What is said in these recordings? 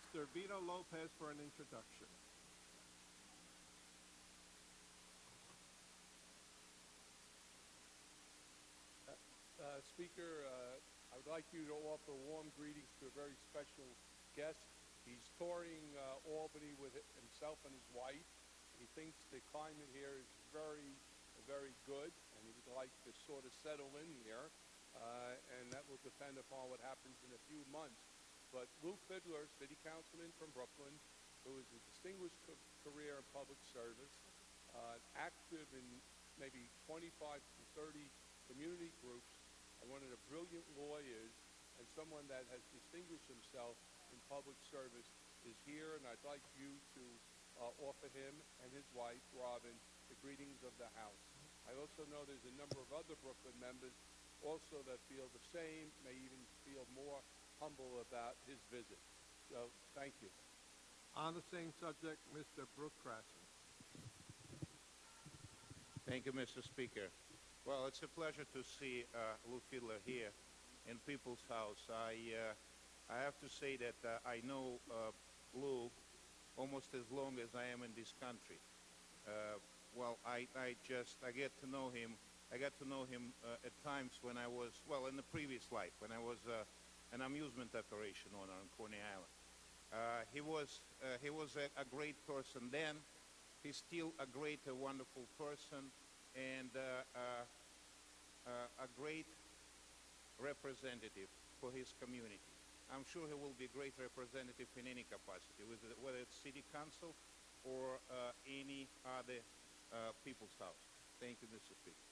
Mr. Vito Lopez for an introduction. Speaker, I would like you to offer warm greetings to a very special guest. He's touring Albany with himself and his wife. He thinks the climate here is very, very good, and he would like to sort of settle in here, and that will depend upon what happens in a few months. But Lew Fidler, city councilman from Brooklyn, who has a distinguished career in public service, active in maybe 25 to 30 community groups, and one of the brilliant lawyers, and someone that has distinguished himself in public service, is here, and I'd like you to offer him and his wife, Robin, the greetings of the House. I also know there's a number of other Brooklyn members also that feel the same, may even feel more humble about his visit. So, thank you. On the same subject, Mr. Brooke Krasson. Thank you, Mr. Speaker. Well, it's a pleasure to see Lew Fidler here in People's House. I have to say that I know Lew almost as long as I am in this country. Well, I get to know him. I got to know him at times when I was, well, in the previous life, when I was an amusement operation owner on Coney Island. He was a great person then. He's still a great, wonderful person, and a great representative for his community. I'm sure he will be a great representative in any capacity, whether it's city council or any other people's house. Thank you, Mr. Speaker.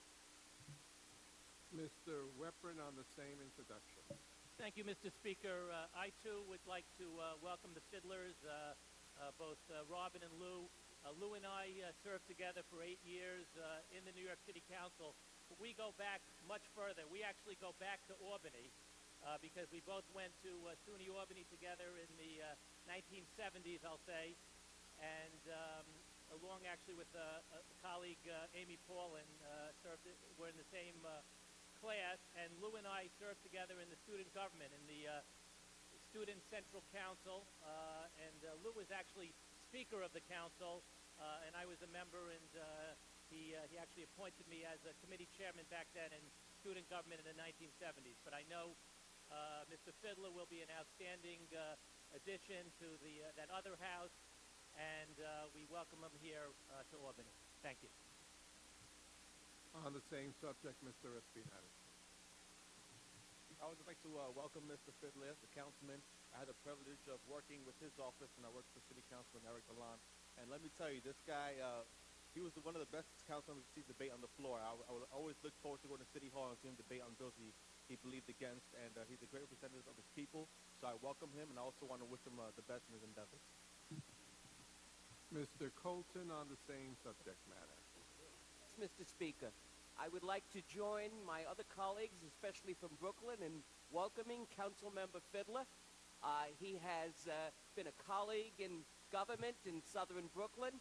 Mr. Weprin on the same introduction. Thank you, Mr. Speaker. I, too, would like to welcome the Fidlers, both Robin and Lew. Lew and I served together for 8 years in the New York City Council. But we go back much further. We actually go back to Albany because we both went to SUNY Albany together in the 1970s, I'll say, and along actually with a colleague, Amy Paulin, we're in the same class, and Lew and I served together in the student government, in the Student Central Council, and Lew was actually Speaker of the Council, and I was a member, and he actually appointed me as a committee chairman back then in student government in the 1970s. But I know Mr. Fidler will be an outstanding addition to that other house, and we welcome him here to Albany. Thank you. On the same subject, Mr. Espinal. I would like to welcome Mr. Fidler, the councilman. I had the privilege of working with his office, and I worked for City Councilman Eric Milan. And let me tell you, this guy, he was one of the best councilmen to see debate on the floor. I would always look forward to going to City Hall and see him debate on bills he believed against, and he's a great representative of his people. So I welcome him, and I also want to wish him the best in his endeavors. Mr. Colton on the same subject matter. Mr. Speaker, I would like to join my other colleagues, especially from Brooklyn, in welcoming Councilmember Fidler. He has been a colleague in government in southern Brooklyn,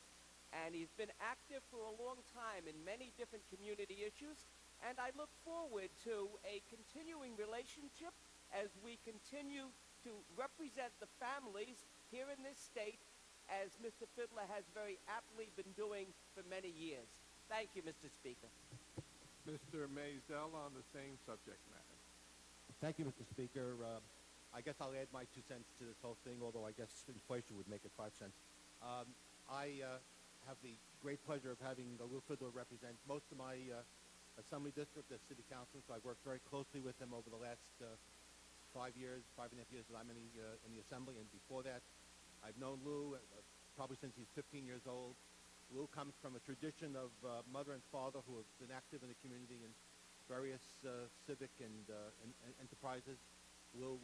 and he's been active for a long time in many different community issues, and I look forward to a continuing relationship as we continue to represent the families here in this state, as Mr. Fidler has very aptly been doing for many years. Thank you, Mr. Speaker. Mr. Maisel on the same subject matter. Thank you, Mr. Speaker. I guess I'll add my 2 cents to this whole thing, although I guess inflation would make it 5 cents. I have the great pleasure of having Lew Fidler represent most of my assembly district as city council, so I've worked very closely with him over the last 5 years, 5.5 years that I'm in the assembly, and before that, I've known Lew probably since he's 15 years old. Lew comes from a tradition of mother and father who have been active in the community in various civic and enterprises. Lew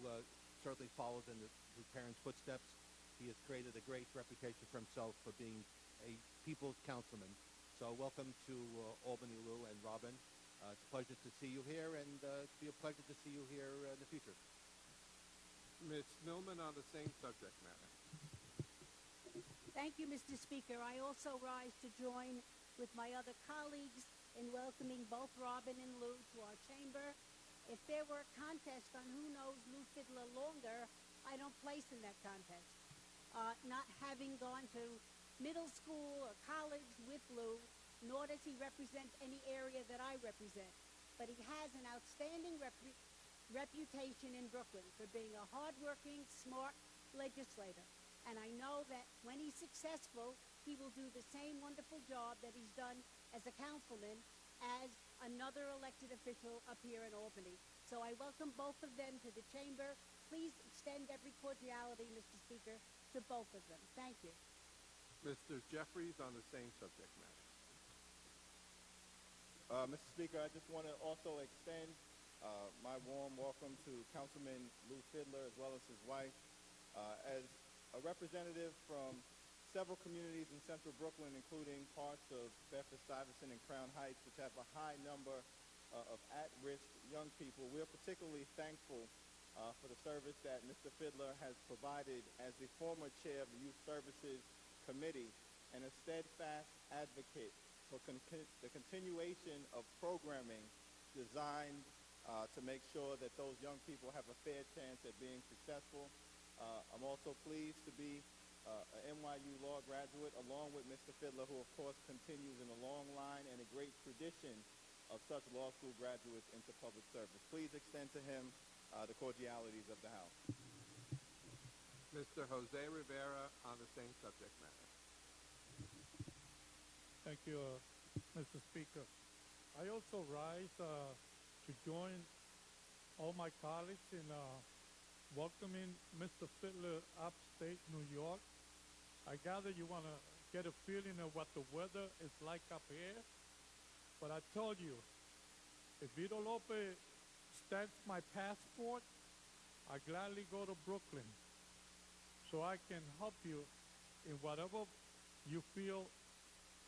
certainly follows in his parents' footsteps. He has created a great reputation for himself for being a people's councilman. So welcome to Albany, Lew and Robin. It's a pleasure to see you here, and it'll be a pleasure to see you here in the future. Ms. Millman on the same subject matter. Thank you, Mr. Speaker. I also rise to join with my other colleagues in welcoming both Robin and Lew to our chamber. If there were a contest on who knows Lew Fidler longer, I don't place in that contest. not having gone to middle school or college with Lew, nor does he represent any area that I represent. But he has an outstanding reputation in Brooklyn for being a hardworking, smart legislator. And I know that when he's successful, he will do the same wonderful job that he's done as a councilman as another elected official up here in Albany. So I welcome both of them to the chamber. Please extend every cordiality, Mr. Speaker, to both of them. Thank you. Mr. Jeffries on the same subject matter. Mr. Speaker, I just want to also extend my warm welcome to Councilman Lew Fidler as well as his wife. As a representative from several communities in central Brooklyn, including parts of Bedford-Stuyvesant and Crown Heights, which have a high number of at-risk young people, we are particularly thankful for the service that Mr. Fidler has provided as the former chair of the Youth Services Committee and a steadfast advocate for the continuation of programming designed to make sure that those young people have a fair chance at being successful. I'm also pleased to be an NYU law graduate, along with Mr. Fidler, who, of course, continues in a long line and a great tradition of such law school graduates into public service. Please extend to him the cordialities of the House. Mr. Jose Rivera on the same subject matter. Thank you, Mr. Speaker. I also rise to join all my colleagues in welcoming Mr. Fidler upstate New York. I gather you want to get a feeling of what the weather is like up here. But I told you, if Vito Lopez stamps my passport, I gladly go to Brooklyn so I can help you in whatever you feel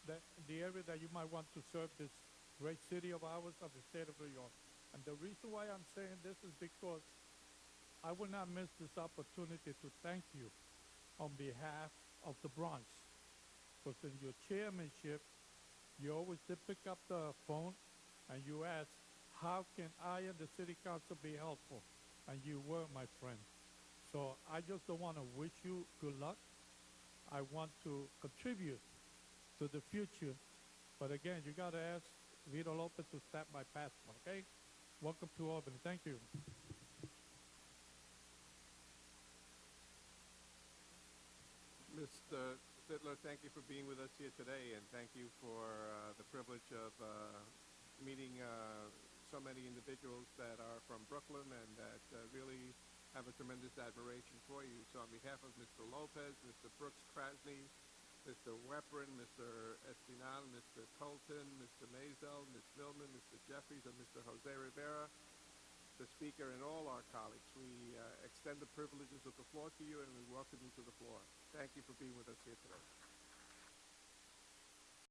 that the area that you might want to serve this great city of ours of the state of New York. And the reason why I'm saying this is because I will not miss this opportunity to thank you on behalf of the Bronx. Because in your chairmanship, you always did pick up the phone and you asked, how can I and the city council be helpful? And you were, my friend. So I just don't want to wish you good luck. I want to contribute to the future. But again, you got to ask Vito Lopez to stamp my passport, okay? Welcome to Albany. Thank you. Mr. Fidler, thank you for being with us here today, and thank you for the privilege of meeting so many individuals that are from Brooklyn and that really have a tremendous admiration for you. So on behalf of Mr. Lopez, Mr. Brooks Krasny, Mr. Weprin, Mr. Espinal, Mr. Tolton, Mr. Mazel, Ms. Millman, Mr. Jeffries, and Mr. Jose Rivera, the Speaker, and all our colleagues, we extend the privileges of the floor to you and we welcome you to the floor. Thank you for being with us here today.